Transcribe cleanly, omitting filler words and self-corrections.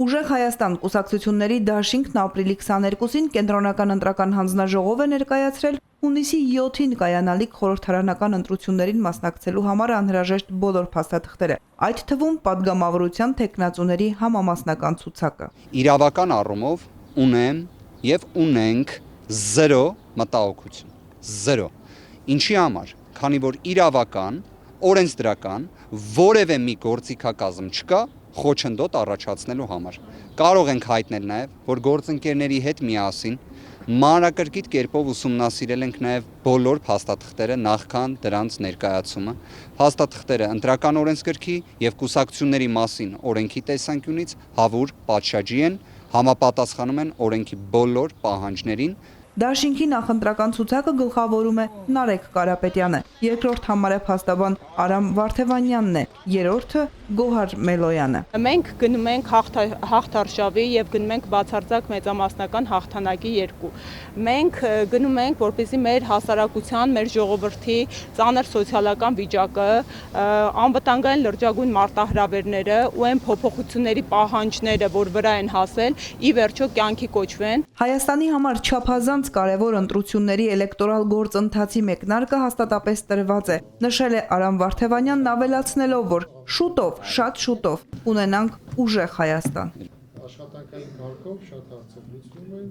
Ուժեղ Հայաստան կուսակցությունների դաշինքն ապրիլի 22-ին կենտրոնական ընտրական հանձնաժողով է ներկայացրել հունիսի 7-ին կայանալիք խորհրդարանական ընտրություններին մասնակցելու համար անհրաժեշտ բոլոր փաստաթղթերը, այդ թվում պատգամավորության թեկնածուների համամասնական ցուցակը։ Իրավական առումով ունեմ եւ ունենք 0 մտահոգություն, 0։ Ինչի համար, քանի որ իրավական, օրենսդրական որևէ մի գործիքակազմ չկա խոչընդոտ առաջացնելու համար։ Կարող ենք հայտնել նաև, որ գործընկերների հետ միասին մանրակրկիտ կերպով ուսումնասիրել ենք նաև բոլոր փաստաթղթերը նախքան դրանց ներկայացումը։ Փաստաթղթերը ընտրական օրենսգրքի եւ կուսակցությունների մասին օրենքի տեսանկյունից հավուր պատշաճի են, համապատասխանում են օրենքի բոլոր պահանջներին։ Դաշինքի նախընտրական ցուցակը գլխավորում է Նարեկ Կարապետյանը, երկրորդ համարե փաստաբան Արամ Վարդևանյանն է, երրորդը Գոհար Մելոյանը։ Մենք գնում ենք հաղթարշավի եւ գնում ենք բացարձակ մեծամասնական հաղթանակի երկու։ Մենք գնում ենք, որպեսզի մեր հասարակության, մեր ժողովրդի ծանր սոցիալական վիճակը, անվտանգային լրջագույն մարտահրավերները ու այն փոփոխությունների պահանջները, որ վրա են հասել, ի վերջո կյանքի կոչվեն։ Հայաստանի համար չափազանց կարևոր ընտրությունների էլեկտորալ գործընթացի մեկնարկը հաստատապես տրված է, նշել է Արամ Վարդևանյանն ավելացնելով, որ շուտով, շատ շուտով ունենանք ուժեղ Հայաստան։ Աշխատանքային կարգով շատ հարցեր լուծվում են։